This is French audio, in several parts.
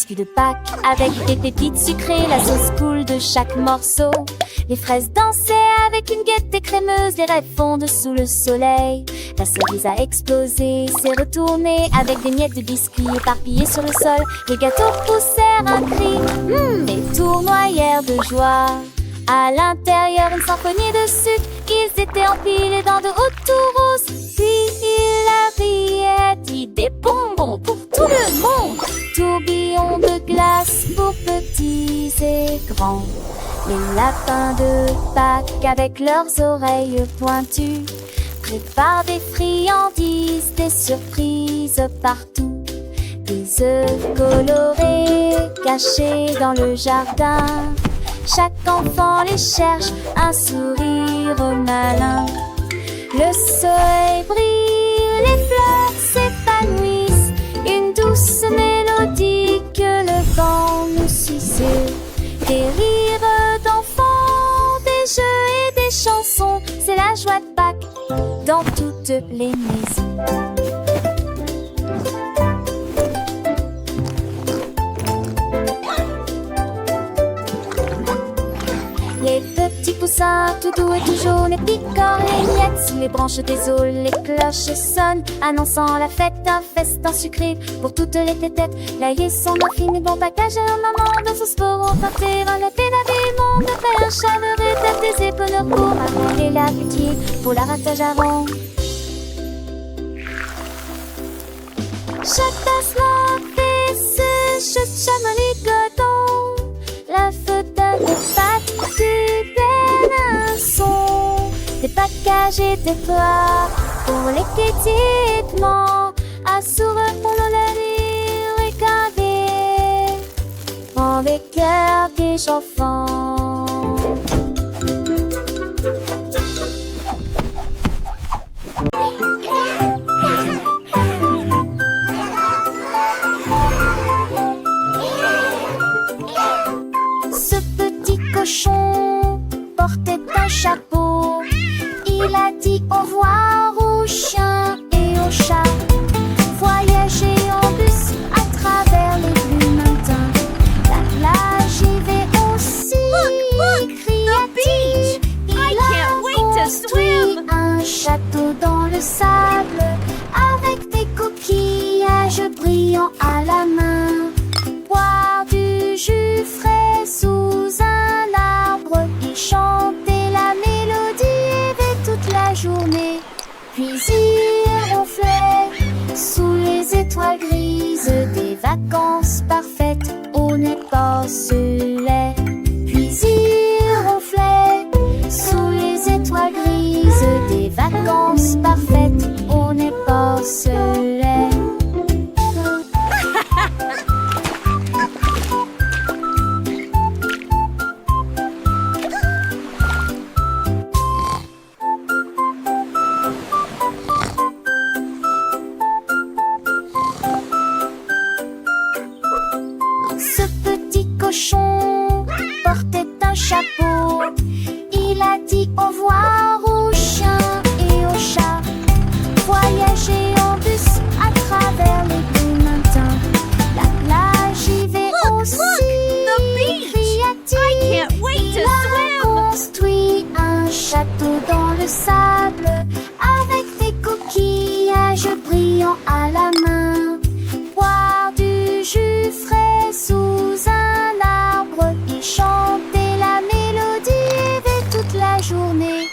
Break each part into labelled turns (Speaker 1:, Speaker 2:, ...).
Speaker 1: biscuits de Pâques avec des pépites sucrées, la sauce coule de chaque morceau. Les fraises dansaient avec une gaieté crémeuse, les rêves fondent sous le soleil. La cerise a explosé, s'est retournée avec des miettes de biscuits éparpillées sur le sol. Les gâteaux poussèrent un cri, et tournoyèrent de joie. À l'intérieur, une symphonie de sucre, ils étaient empilés dans de hautes tours roses. Puis il arrivait, dit des bonbons pour tout le monde. Tourbillon de glace pour petits et grands. Les lapins de Pâques avec leurs oreilles pointues préparent des friandises, des surprises partout. Des œufs colorés cachés dans le jardin. Chaque enfant les cherche, un sourire malin. Le soleil brille, les fleurs s'épanouissent. Une douce mélodie que le vent nous susurre. Des rires d'enfants, des jeux et des chansons. C'est la joie de Pâques dans toutes les maisons. Les petits poussins tout doux et tout jaunes picorent les miettes sous les branches des saules. Les cloches sonnent, annonçant la fête, un festin sucré pour toutes les tétêtes. L'ail son muffin et bon package, un maman dans son sport tenter un latte d'aviment de fer chaleureux, tape des épaules pour arronger l'appétit pour la ratage avant. Chaque tasse fait ce chamonix coton, la fauteuil de pâte du péninson, des packages et des poires pour les quétitements, à sourire pour le regarder, en des cœurs des enfants. Ce petit cochon portait un chapeau. Il a dit au revoir aux chiens et aux chats. Voyager en bus à travers les bleus matins. La plage y va aussi, cria-t-il. Il a construit un château dans le sable avec des coquillages brillants à la main. Boire du jus frais sous un arbre et chanter la mélodie toute la journée. Puis il ronflait sous les étoiles grises, des vacances parfaites, on n'est pas seulait. Puis il ronflait sous les étoiles grises, des vacances parfaites, on n'est pas seulait. Ce petit cochon portait un chapeau. Il a dit au revoir aux chiens et aux chats. Voyager en bus à travers les bleus matins. La plage y va aussi, cria-t-il. Il a construit un château dans le sable avec des coquillages brillants à la main. Boire du jus frais sous un arbre et chanter la mélodie toute la journée.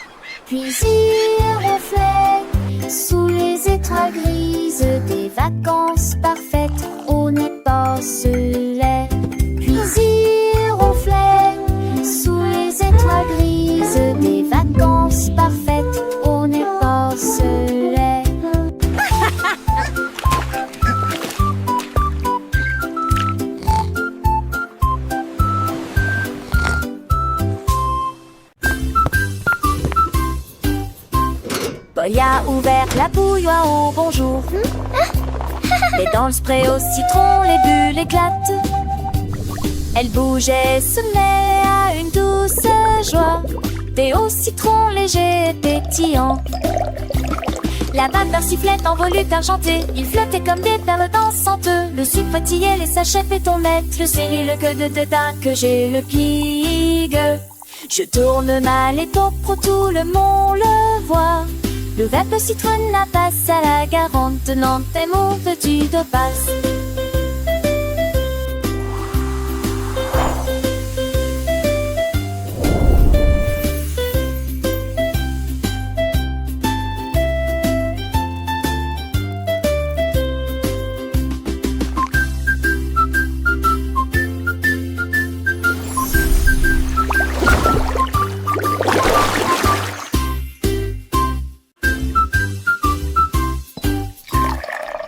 Speaker 1: Puis il ronflait sous les étoiles grises, des vacances parfaites, on n'est pas seulait. Puis il ronflait sous les étoiles grises, des vacances parfaites, on n'est pas seulait. Paul a ouvert la bouilloire au bonjour. Et dans le spray au citron, les bulles éclatent. Elle bougeait, se met à une douce joie. Thé au citron léger et pétillant. La vapeur sifflait en volute argentée. Il flottait comme des perles dansantes. Le sucre pétillait, les sachets pétonnettes. Le céri, le queue de dédain que j'ai le pigue. Je tourne mal et pro, tout le monde le voit. Le verbe citronne la passe à la garante. Tenant tes mots veux-tu de passe.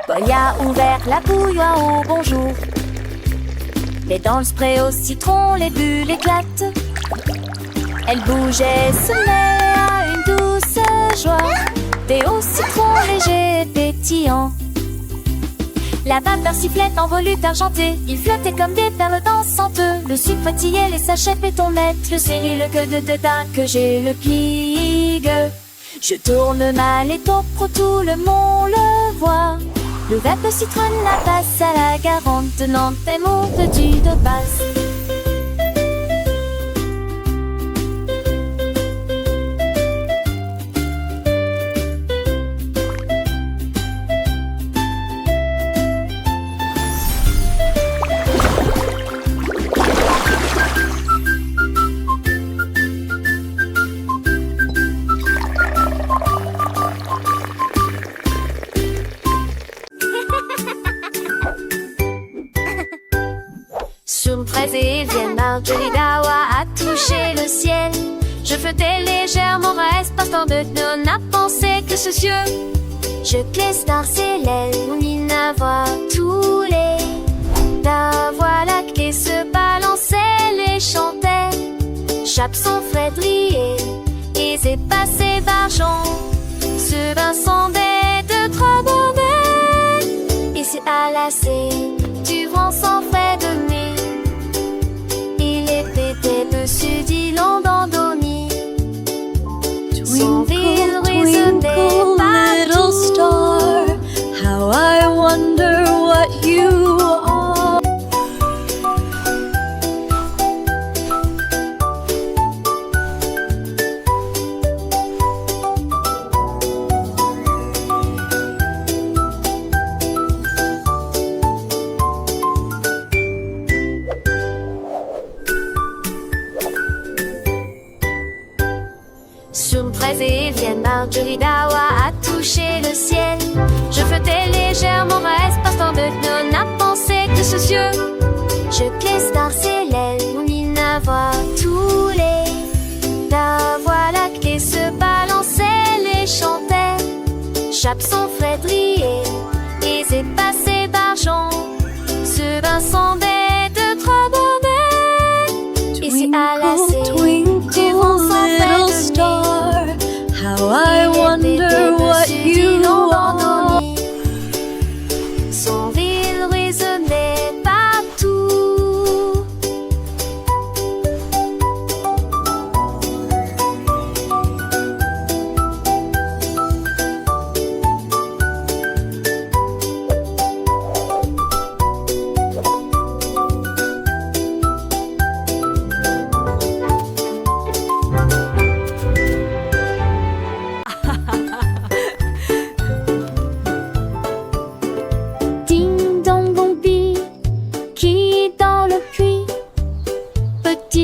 Speaker 1: Boy a ouvert la bouilloire au bonjour. Mais dans le spray au citron, les bulles éclatent. Elle bougeait, se met à une douce joie. Des hauts citrons légers et pétillants. La vapeur sifflait en volute argentée. Il flottait comme des perles dansantes. Le sucre pétillait, les sachets pétonnettes. Le céri, le queue de dédain que j'ai le pigue. Je tourne mal et pro, tout le monde le voit. Le verbe citronne la passe à la garante. Tenant tes mots veux-tu de passe. Sur une fraise et vienne, Marjorie Dawa a touché le ciel. Je flottais légèrement, reste partant de non à penser que ce cieux. Je glisse dans ses lèvres, on y voit tous les. La voix lactée se balançait, les chantait. Chape son Frédéric et c'est passé d'argent. Ce bain sondait de trop mauvais. Et c'est à la du vent sans frais de mai. Dessus d'îlot endormi.
Speaker 2: Twinkle, twinkle, little star, how I wonder what you are.
Speaker 1: Sur une fraise et vienne, Marjorie Dawa a touché le ciel. Je flottais légèrement, reste partant de non à penser que ce cieux. Je glisse dans ses lèvres, on y voit tous les. La voix lactée se balançait, les chantait. Chape son Frédéric et c'est passé d'argent. Ce bain sondait de trop mauvais. Et c'est à la du vent sans frais de mai.
Speaker 2: How I wonder what you are.
Speaker 1: Son rire résonnait partout.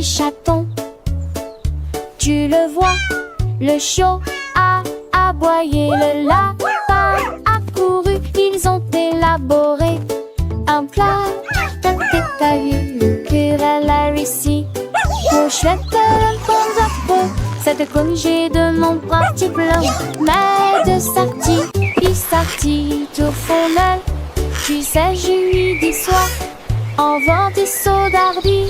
Speaker 1: Chaton, tu le vois, le chiot a aboyé, le lapin a couru, ils ont élaboré un plat. T'as vu le querelle a réussi. Pour chouette le bon cette congé de mon parti blanc, mais de sortie, il sortit au fond. Tu sais, je lui dis soir, en vent des sauts d'ardi.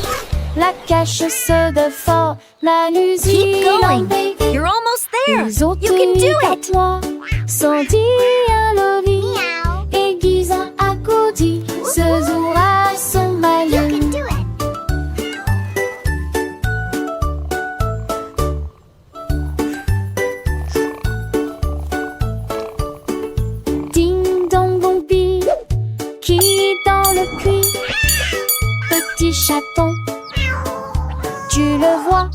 Speaker 1: La cache se de fort, la
Speaker 3: Keep going. You're almost there. You can do it.
Speaker 1: Sans dire un lobby, aiguise un accoudi, ce jour à son malin.
Speaker 3: You can do it.
Speaker 1: petit chaton. Tu le vois,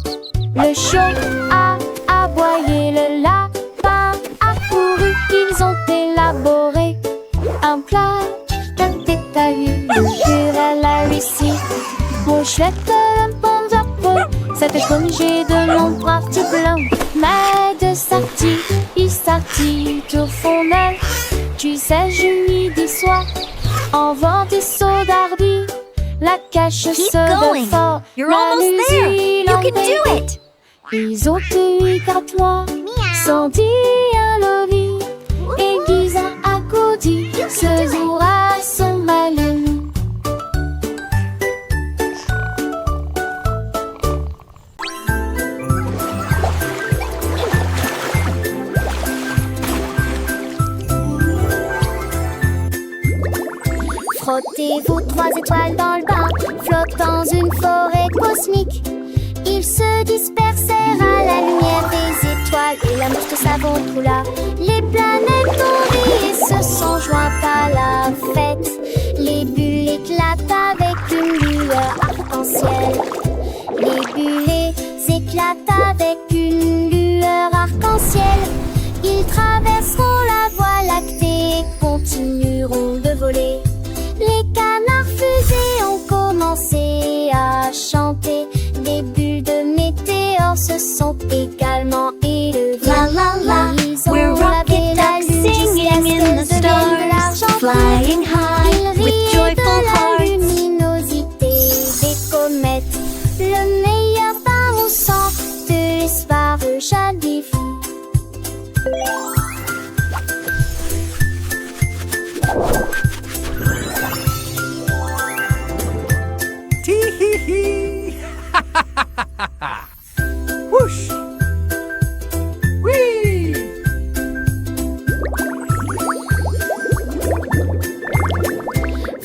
Speaker 1: le chiot a aboyé, le lapin a couru. Ils ont élaboré un plat d'un détail. Le jurel a réussi. Mon chouette, un bon zappo, cette congé de mon bras tout blanc. Mais de sortie, il sortit tout fondel. Tu sais, je lui dis soir, en vent des sauts d'ardi. La cache
Speaker 3: Keep
Speaker 1: se
Speaker 3: going.
Speaker 1: fort.
Speaker 3: You're almost there. You can do it.
Speaker 1: Ils ont eu quatre mois, sans dire un lobby. Et Guisa a coudi, ce jour à son malin. Frottez-vous 3 étoiles dans le bain, flottent dans une forêt cosmique. Ils se dispersèrent à la lumière des étoiles et la mouche de savon coula. Les planètes ont ri et se sont jointes à la fête. Les bulles éclatent avec une lueur arc-en-ciel. Les bulles éclatent avec une lueur arc-en-ciel. Ils traverseront la voie lactée et continueront de voler. Les canards fusées ont commencé à chanter. Des bulles de météores se sont également élevées.
Speaker 3: La la la,
Speaker 1: Ils ont
Speaker 3: we're
Speaker 1: lavé
Speaker 3: rocket
Speaker 1: la
Speaker 3: ducks
Speaker 1: lune jusqu'à
Speaker 3: singing
Speaker 1: ce
Speaker 3: in
Speaker 1: qu'elle
Speaker 3: the
Speaker 1: devienne de l'argent
Speaker 3: stars,
Speaker 1: pur.
Speaker 3: flying high
Speaker 1: Ils
Speaker 3: with
Speaker 1: riaient
Speaker 3: joyful
Speaker 1: de la
Speaker 3: hearts.
Speaker 1: luminosité des comètes. Le meilleur pain au sang de l'espoir jadis.
Speaker 4: Tee-hee-hee! Whoosh! Whee!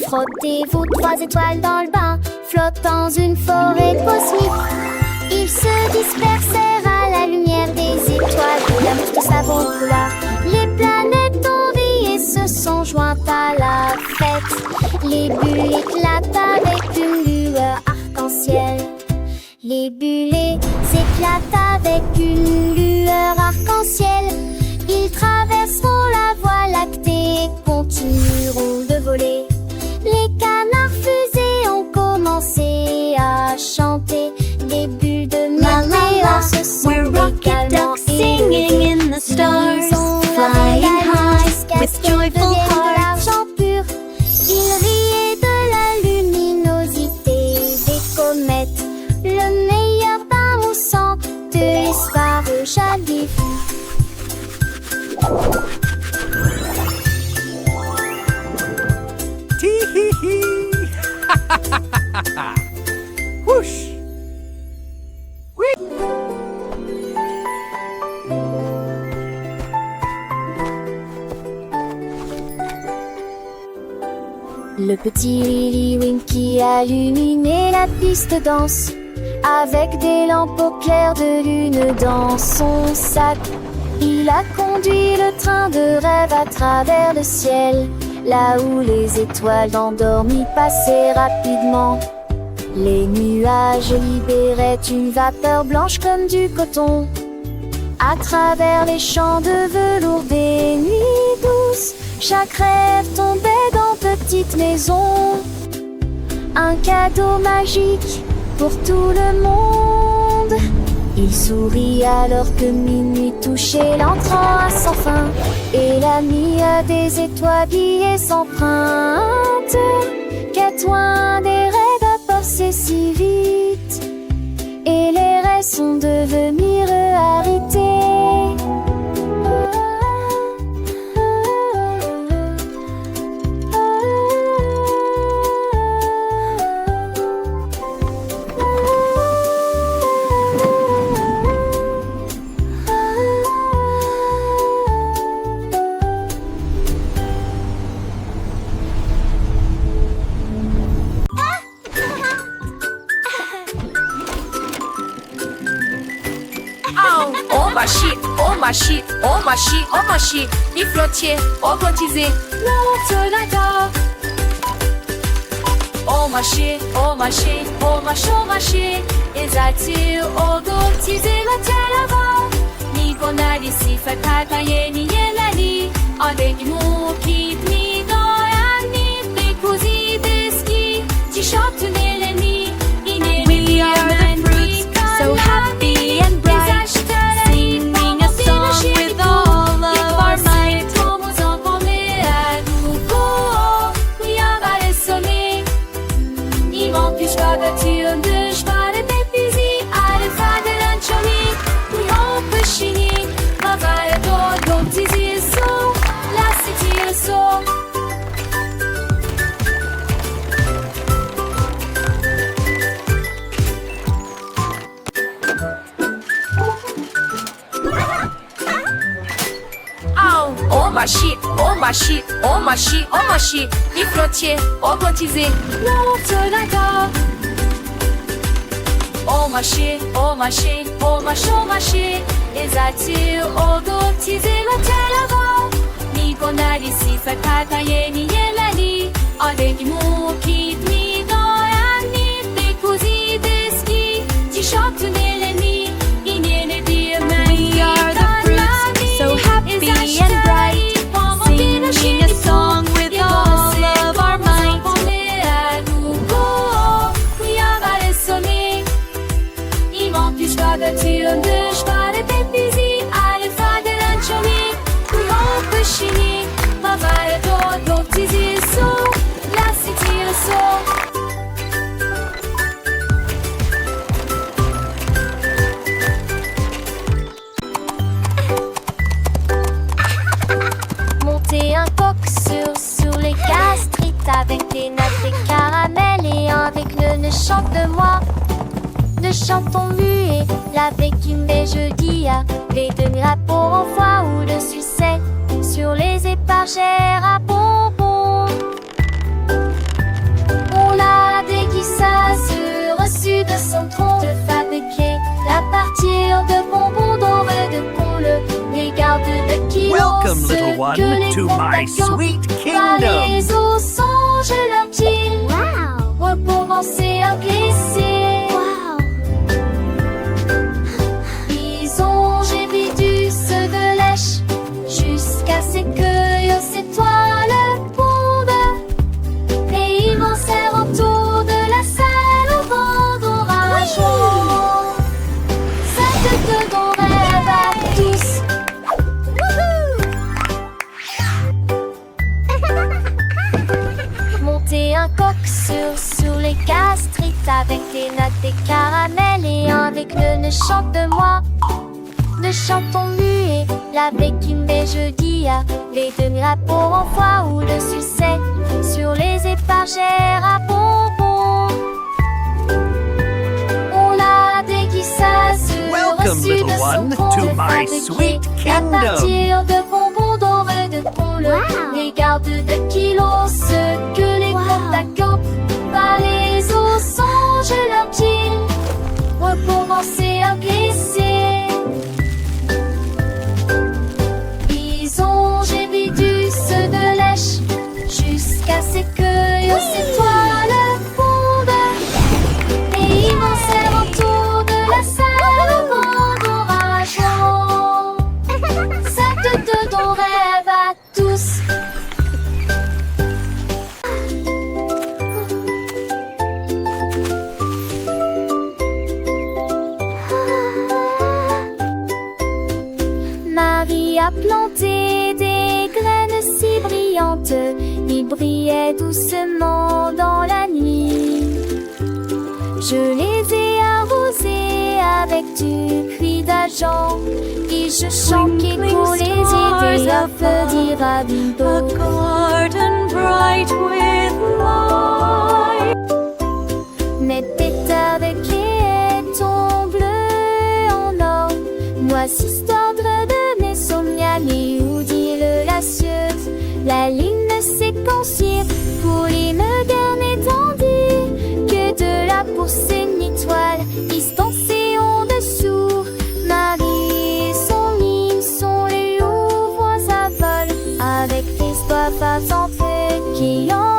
Speaker 1: Frottez-vous 3 étoiles dans le bain, flottent dans une forêt cosmique. Ils se dispersèrent à la lumière des étoiles et la mouche de savon coula. Les planètes ont ri et se sont jointes à la fête. Les bulles éclatent avec une lueur arc-en-ciel. Les bulles éclatent avec une lueur arc-en-ciel. Ils traverseront la voie lactée et continueront de voler. Les canards fusées ont commencé à chanter. Des bulles de
Speaker 3: La la la,
Speaker 1: météores se sont
Speaker 3: we're rocket
Speaker 1: également
Speaker 3: ducks singing in the stars, flying high with joyful hearts.
Speaker 1: l'argent pur. Ils riaient de la luminosité des comètes. Le meilleur pain au sang de l'espoir jadis.
Speaker 4: Tee-hee-hee! Whoosh!
Speaker 1: Le petit Lily Winky a illuminé la piste de danse avec des lampes au clair de lune dans son sac. Il a conduit le train de rêve à travers le ciel, là où les étoiles endormies passaient rapidement. Les nuages libéraient une vapeur blanche comme du coton. À travers les champs de velours des nuits douces, chaque rêve tombait dans petite maison. Un cadeau magique pour tout le monde. Il sourit alors que minuit touchait l'entrant à sans fin, et la nuit a des étoiles s'emprunte. Quête loin des rêves à passer si vite, et les rêves sont devenus réalité.
Speaker 5: Oh ma chi, il flottier, oh cotisé,
Speaker 2: Water like a,
Speaker 5: oh
Speaker 1: marché, ezati odor tizela telava, ni bonari si fatata yeni yelani, avec nous quitte mi doyani, des così deschi, ti shot neleni,
Speaker 2: We are the fruits, so happy and bright, singing a song with all of our might.
Speaker 5: Au marché, les flottiers organisés, au marché, les attires organisés, la telava, ni bonari si fatata yeni yelani, avec nous quitte mi doyani, des così deschi, ti shot neleni, inene diamani.
Speaker 2: We are the fruits, so happy and bright, singing a song with all of our might.
Speaker 1: Monter un coq sur les gastrites avec des nattes et caramel et avec le ne chante de moi. Ne chantons muet, la béquille mais jeudi à les demi-rapports en foie ou le succès sur les épargères à bonbons. On l'a déguisage reçu de son tronc de fabriquer à partir de bonbons dorés de pôle. Les gardes de kilos,
Speaker 4: Welcome,
Speaker 1: ceux
Speaker 4: little one,
Speaker 1: que les
Speaker 4: to my
Speaker 1: contacts
Speaker 4: sweet
Speaker 1: par
Speaker 4: kingdom.
Speaker 1: les eaux songe leur pied. Recommencer à glisser. J'ai vidus de lèche jusqu'à ce que ces toiles pondent et ils m'en serrent autour de la salle au vent d'orage. Ça te donne rêve à tous. Monter un coq sur les gastrites avec des nattes et caramel et avec le ne chante de moi. Ne chantons muet, la béquille mais jeudi à les demi-rapports en foie ou le succès sur les épargères à bonbons. On l'a déguisage
Speaker 4: Welcome,
Speaker 1: reçu
Speaker 4: little
Speaker 1: de son
Speaker 4: one,
Speaker 1: tronc
Speaker 4: to
Speaker 1: de
Speaker 4: my
Speaker 1: fabriquer
Speaker 4: sweet
Speaker 1: à
Speaker 4: kingdom.
Speaker 1: partir de bonbons dorés de pôle. Les gardes de kilos, ceux que les contacts par les eaux songent leurs pieds. Recommencer à glisser. J'ai vidus de lèche jusqu'à ce que ces toiles pondent et ils m'en serrent autour de la salle au vent d'orage. Ça te donne rêve à tous. Marie a planté des graines si brillantes, ils brillaient doucement dans la nuit. Je les ai arrosées avec du cri d'argent et je chantais pour les aider à fleurir à
Speaker 2: A
Speaker 1: bibeau.
Speaker 2: garden bright with light.
Speaker 1: Mes pétales de quai bleu en or, noisissent d'ordre de mes sommiers ou dit-le la cieux. La ligne séquencière pour les modernes étendues, que de la poussée une étoile distancée en dessous. Marie et son ligne sont les ouvres à vol avec des soifs à feu qui en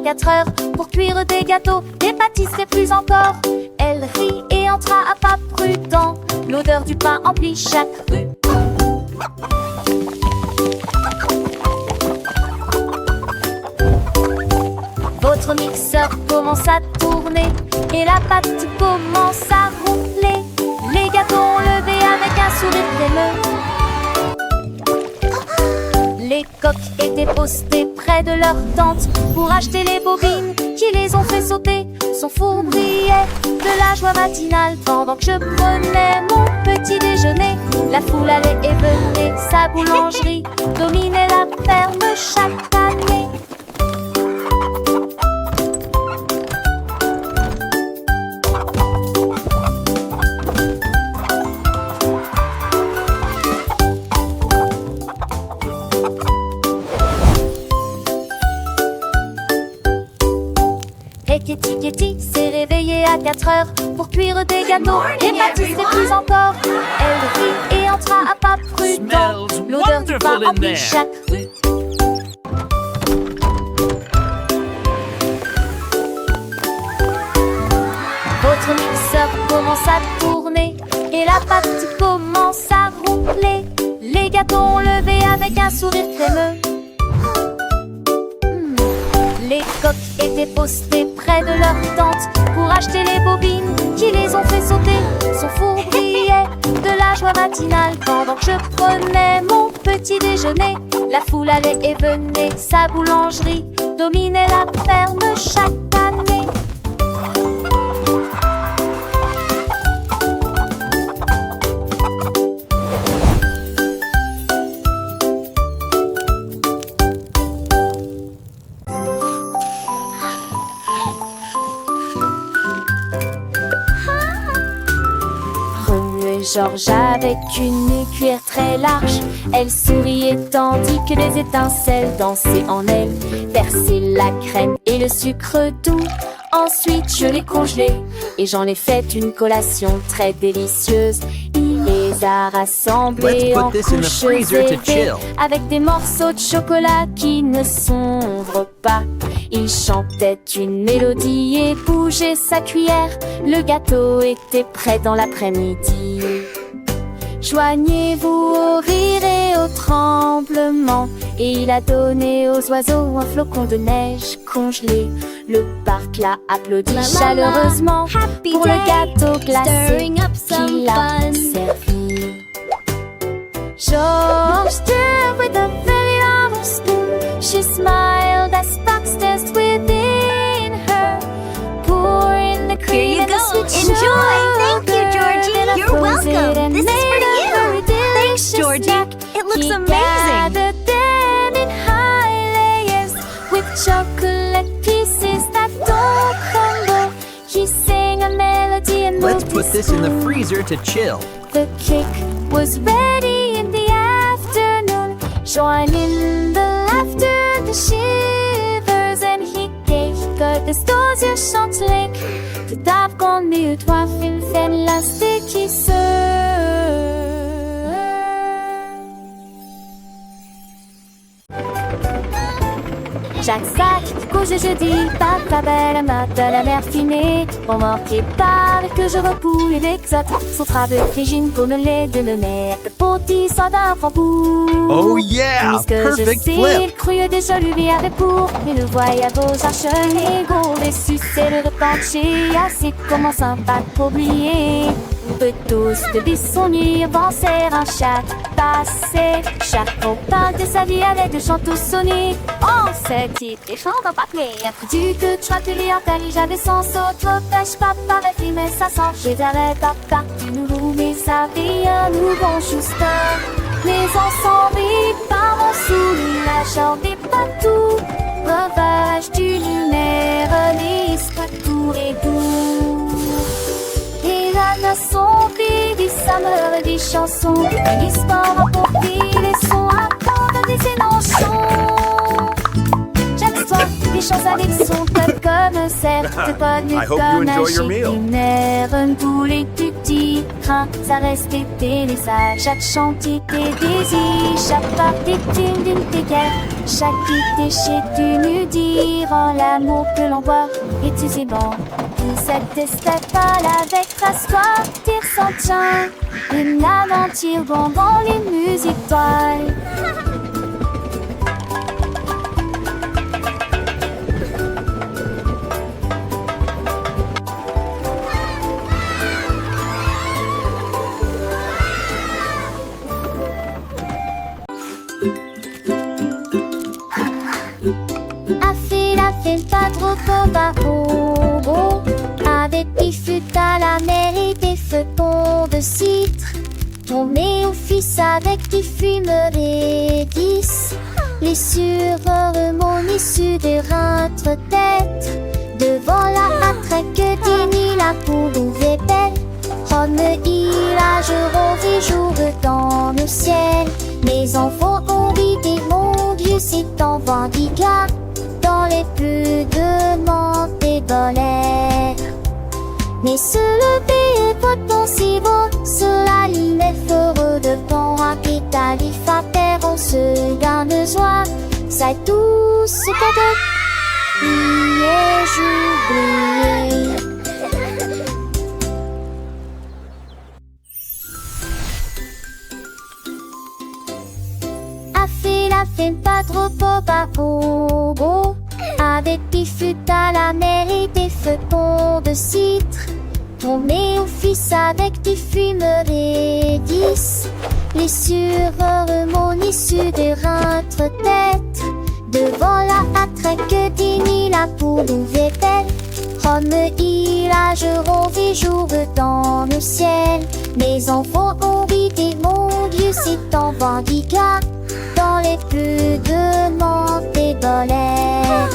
Speaker 1: 4 heures pour cuire des gâteaux, des pâtisseries plus encore. Elle rit et entra à pas prudent. L'odeur du pain emplit chaque rue. Votre mixeur commence à tourner et la pâte commence à ronfler. Les gâteaux ont levé avec un sourire crémeux. Les coques étaient postées près de leur tente pour acheter les bobines qui les ont fait sauter. Son four brillait de la joie matinale pendant que je prenais mon petit déjeuner. La foule allait et venait, sa boulangerie dominait la ferme chaque année. Kitty s'est réveillée à 4 heures pour cuire des gâteaux, des pâtisseries plus encore. Elle rit et entra à pas prudent. L'odeur du pain emplit chaque rue. Votre mixeur commence à tourner et la pâte commence à ronfler. Les gâteaux ont levé avec un sourire crémeux. Les coques étaient postées près de leur tente pour acheter les bobines qui les ont fait sauter. Son four brillait de la joie matinale pendant que je prenais mon petit déjeuner. La foule allait et venait, sa boulangerie dominait la ferme chaque année. Georges avec une cuillère très large, elle souriait tandis que les étincelles dansaient en elle. Versait la crème et le sucre doux. Ensuite je l'ai congelé et j'en ai fait une collation très délicieuse. Il les a rassemblés en couches élevées avec des morceaux de chocolat qui ne sombrent pas. Il chantait une mélodie et bougeait sa cuillère. Le gâteau était prêt dans l'après-midi. Joignez-vous au rire et au tremblement. Et il a donné aux oiseaux un flocon de neige congelé. Le parc l'a applaudi chaleureusement pour le gâteau glacé qu'il a servi. George stirred with a very long spoon. She smiled as sparks danced within her. Pour in the cream and the sweet
Speaker 3: Enjoy. Thank you, Georgie. You're welcome. This is for you.
Speaker 2: Thanks, Georgie. It looks amazing.
Speaker 1: Them in high layers with chocolate pieces that don't crumble. He sang a melody and
Speaker 4: Let's put this in the freezer to chill.
Speaker 1: The cake was ready in the afternoon. Join in the laughter, the shivers and he gave des dossiers chanteling. Tout d'abord mieux toi film fait l'élastique Chaque sac, couche et jeudi, papa belle, matin la mer fumée. On manquait pas avec que je repouille l'exote. Son travail frigine pour me les de me mettre. Le petit soldat framboux.
Speaker 4: Oh yeah!
Speaker 1: Puisque je
Speaker 4: Perfect
Speaker 1: sais,
Speaker 4: flip!
Speaker 1: il crut déjà lui avait pour. Mais le voyage aux arches égaux, les succès le repencher. Assez commençant pas pour oublier. On peut tous de bisonnir, penser à chaque passé. Chaque parle de sa vie avec des chants tous sonnés. On sait qu'il des chants dans papier. Du que tu as pu lire, j'avais sans saut. Trop pêche, papa, avec lui, mais ça sent. J'ai d'arrêt, papa, tu nous roules, mais ça fait un nouveau Schuster. Mais ensemble, par mon sourire, j'en ai pas tout. Breuvage du lunaire, lisse pas tout et doux. Et là, son baby, ça me dit chanson. L'histoire a compris les sons à prendre des énoncons. J'aime l'histoire, les choses avec son peuple comme certes, pas du
Speaker 4: I hope you enjoy your meal.
Speaker 1: lunaire, tous les petits trains, ça restait des messages. Chaque chantier des désirs, chaque part des thunes d'une guerre. Chaque déchet d'une dire en l'amour que l'on voit et tu sais bon. Tout cette estafade avec rasoir, tir sans chien. Une aventure bonbon, les musiques toiles. Pas trop bobo, avec des fûts à la mer et des feuillets de citre. Tombé au fils avec des fumeries 10. Les sureurs mon issue de rentre tête. Devant la matraque d'Ini, la poule ouvrait belle. Rome village rose jour dans le ciel. Mes enfants ont vidé mon Dieu, c'est en vendigat. Dans les plus de monts et l'air. Mais se lever et votre si bon, cela l'île heureux de bon rapide à l'IFAPER, on se garde de joie, ça tout ce cadeau, j'oublié. A fait pas trop bobo, avec des fûts à la mer et des feuillets de citre. Tombé au fils avec des fumeries 10. Les sureurs mon issue de rentre tête. Devant la matraque d'Ini, la poule ouvrait belle. Rome village rose jour dans le ciel. Mes enfants ont vidé mon Dieu, c'est en vendigat. Dans les plus de monts et l'air.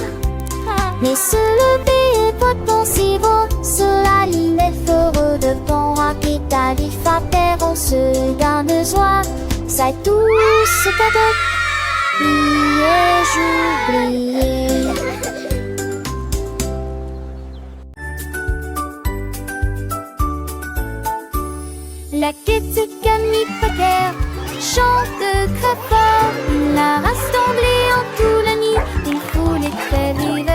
Speaker 1: Mais se lever et votre si bon, cela l'île heureux de bon rapide à l'IFAPER, on se garde de joie, ça tout ce cadeau, j'oublié. La quête Camille Pater chante très fort, la rassemblée en tout la nuit, des foules et très vives.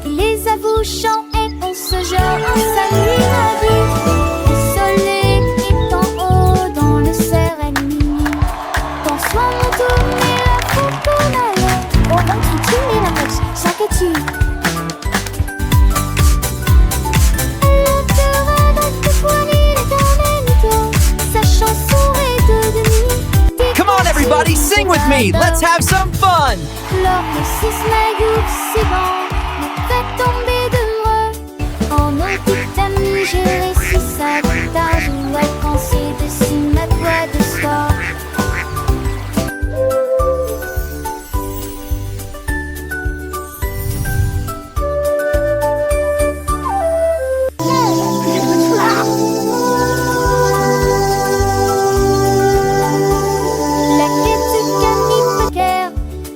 Speaker 1: Les avouchants et on se jette, on salue la vie. Le soleil est en haut dans le serein. Bonsoir mon tour, mais la photo d'ailleurs. Au ventre tu mets la moche, chaque tu. Elle fera dans tes poignets les tornades. Sa chanson est devenue.
Speaker 4: Come on, everybody, sing with me. Let's have some fun.
Speaker 1: Lors de 6 maillots, c'est bon. Fait tomber de moi. En petit ami, j'ai réussi ça. Tard, je dois penser dessus ma voix de soir. La quête de Camille Pater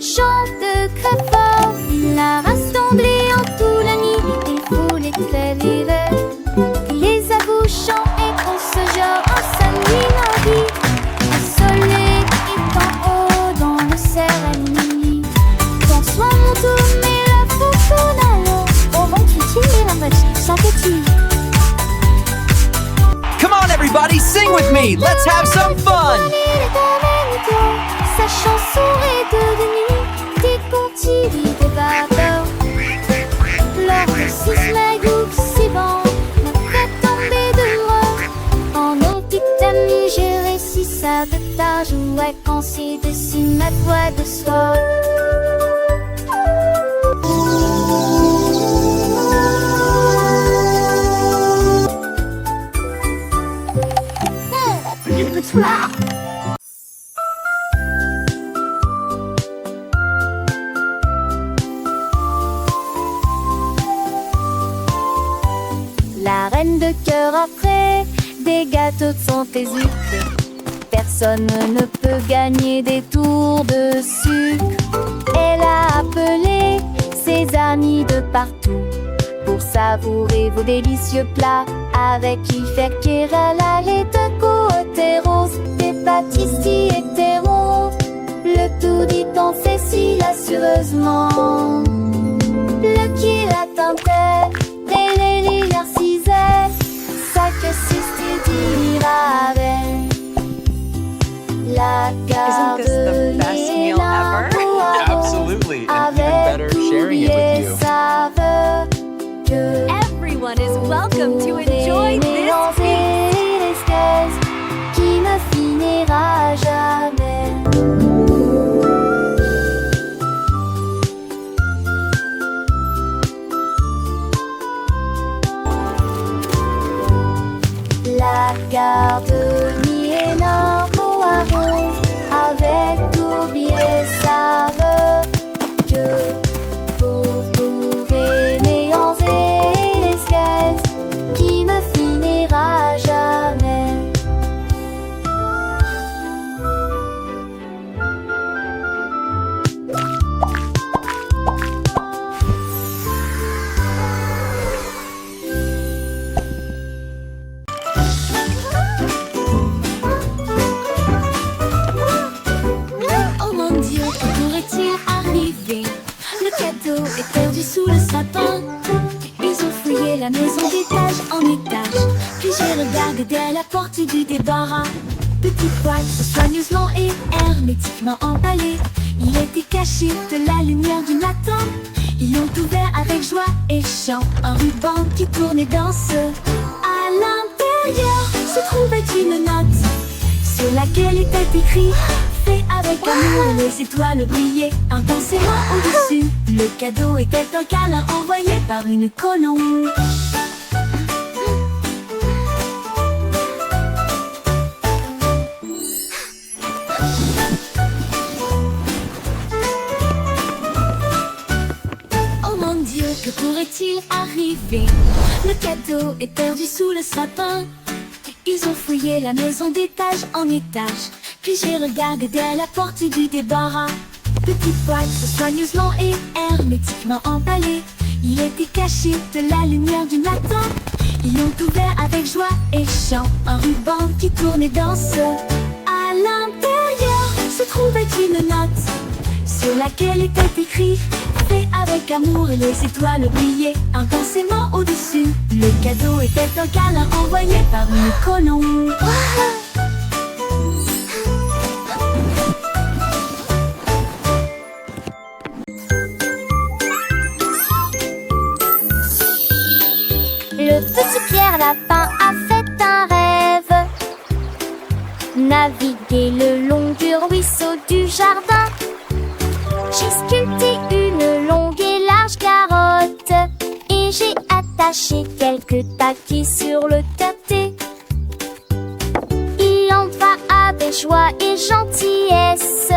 Speaker 1: chante très fort. Il a rassemblé en tout la nuit des foules et très vives. Les abouchants et on se jette en sa nuit la vie. Le soleil est en haut dans le serein. Bonsoir mon tour, mais la photo d'alors. Au vent tu tires la moche, chaque tu.
Speaker 4: Come on, everybody, sing with me. Let's have some fun.
Speaker 1: Sa chanson est devenue des conturies de vapeur. Lors de 6 maillots, c'est bon, m'a fait tomber de moi. En mon petit ami, j'ai réussi ça de tard. Je jouais quand c'est dessus ma voix de soir. La reine de cœur après des gâteaux de Saint-Exupéry. Personne ne peut gagner des tours de sucre. Elle a appelé ses amis de partout pour savourer vos délicieux plats. Avec la lait de côté rose, des pâtisseries hétéros. Le tout dit en fait si assureusement. Le qui l'attendait, et les lignes narcissaient. Ça que c'est dira la
Speaker 6: Isn't this the best meal ever?
Speaker 4: Absolutely, and even better sharing it with you.
Speaker 2: Everyone is welcome to enjoy this feast.
Speaker 1: Qui ne finira jamais. La garderie énorme au haron, avec tourbier saveur, que vous pouvez mélanger l'espèce qui ne finira jamais.
Speaker 2: Oh mon Dieu, que pourrait-il arriver? Le cadeau est perdu sous le sapin. Ils ont fouillé la maison d'étage en étage. Puis j'ai regardé à la porte du débarras. Petite boîte soigneusement et hermétiquement emballée. Il était caché de la lumière du matin. Ils l'ont ouvert avec joie et chant. Un ruban qui tournait dans ce. À l'intérieur se trouvait une note sur laquelle était écrit: fait avec amour, les étoiles brillaient intensément au-dessus. Le cadeau était un câlin envoyé par une colombe. Oh mon Dieu, que pourrait-il arriver? Le cadeau est perdu sous le sapin. Ils ont fouillé la maison d'étage en étage. Puis j'ai regardé à la porte du débarras. Petite boîte soigneusement et hermétiquement emballée. Il était caché de la lumière du matin. Ils l'ont ouvert avec joie et chant. Un ruban qui tournait dans ce. À l'intérieur se trouvait une note sur laquelle était écrit: fait avec amour et les étoiles brillaient intensément au-dessus. Le cadeau était un câlin envoyé par une colombe.
Speaker 1: Le petit Pierre Lapin a fait un rêve: naviguer le long du ruisseau du jardin. J'ai sculpté une longue et large carotte et j'ai attaché quelques taquets sur le tâté. Il en va avec joie et gentillesse,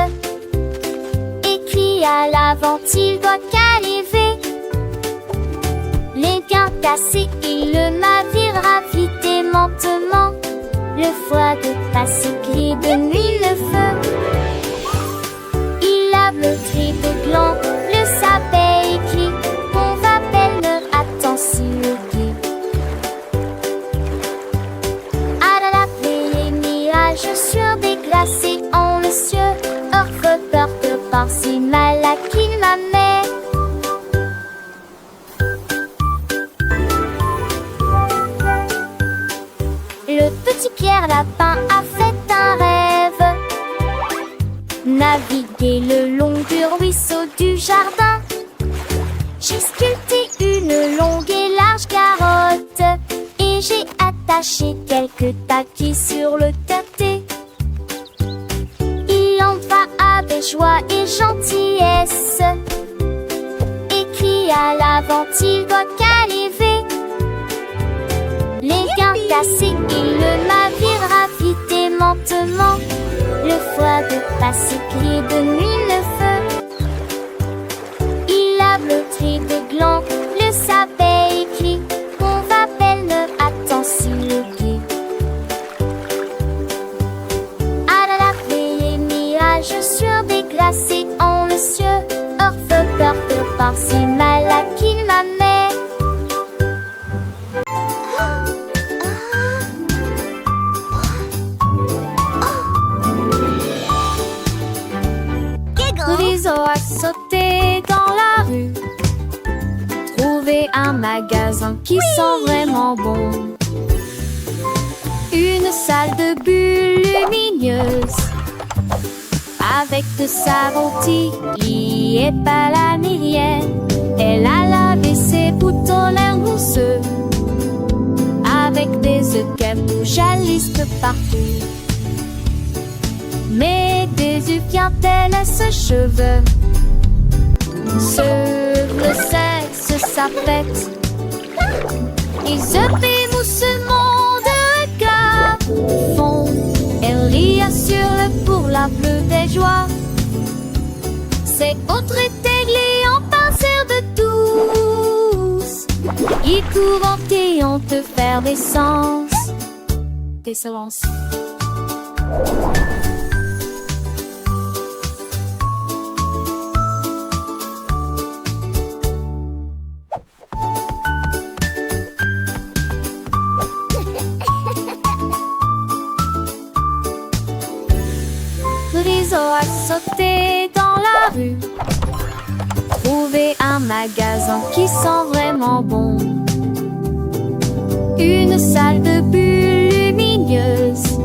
Speaker 1: écrit à l'avant, il doit qu'arriver. Les gains cassés, il le navire vite et lentement. Le foie de passer gris de nuit le feu. Il lave le tri de gland, le sapin écrit: on va belle-mère, attends s'il le dit. À la les mirages sur des glacés en le cieux. Orfe porte par si mal à qui ma mère. Le petit Pierre Lapin a fait un rêve: naviguer le long du ruisseau du jardin. J'ai sculpté une longue et large carotte et j'ai attaché quelques taquets sur le tâté. Il en va avec joie et gentillesse, écrit à l'avant, il doit qu'arriver. Les gains cassés, il le navire vite et lentement. Le foie de passer gris de nuit le feu. Il lave le tri de gland, le sapin écrit: on va belle-mère, attends s'il le dit. À la les mirages sur des glacés en le cieux. Orfe porte par si mal à qui ma mère. a sauté dans la rue, trouvé un magasin qui sent vraiment bon. Une salle de bulles lumineuses, avec de savon Tilly et pas la myrienne. Elle a lavé ses boutons l'air mousseux, avec des œufs qu'elle bouge à liste partout. Mais des vient-elle à ses cheveux, se le sexe, sa fête. Ils émoussement de regard fond. Elle rit, assure-le pour la plus des joies. C'est autre églé en pincère de douce. Ils courent et on te faire des sens. Des silences. Riso a sauté dans la rue, trouvé un magasin qui sent vraiment bon. Une salle de bulles lumineuses,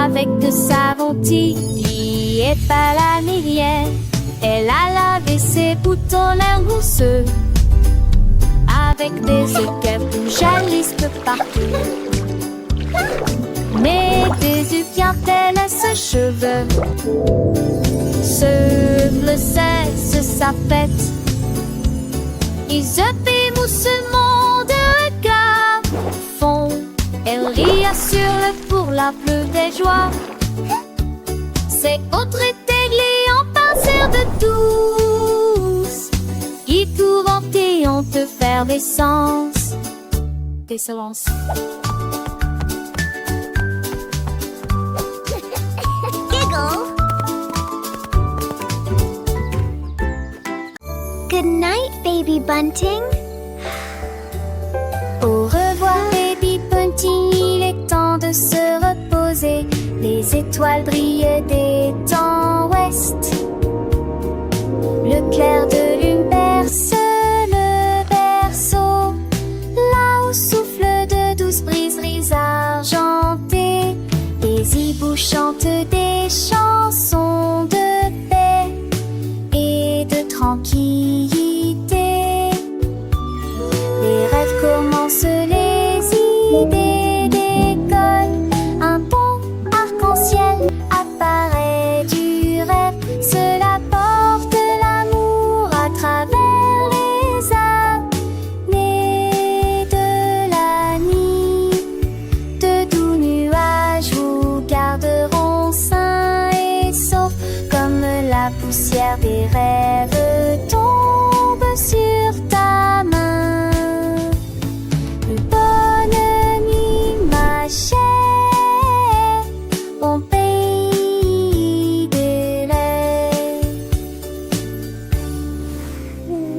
Speaker 1: avec de savon Tilly et pas la myrienne. Elle a lavé ses boutons l'air mousseux, avec des œufs qu'elle bouge à liste partout. Mais des vient-elle à ses cheveux, se le sexe, sa fête. Ils émoussement de regard fond. Elle rit, assure-le pour la plus des joies. C'est autre églé en pincère de douce. Ils courent et on te faire des sens. Des silences.
Speaker 3: Good night, Baby Bunting.
Speaker 1: Au revoir, Baby Bunting, il est temps de se reposer. Les étoiles brillent des temps ouest. Le clair de lune berce le berceau, là où souffle de douces briseries argentées. Les hiboux chantent des chansons de paix et de tranquillité. Les rêves commencent, les idées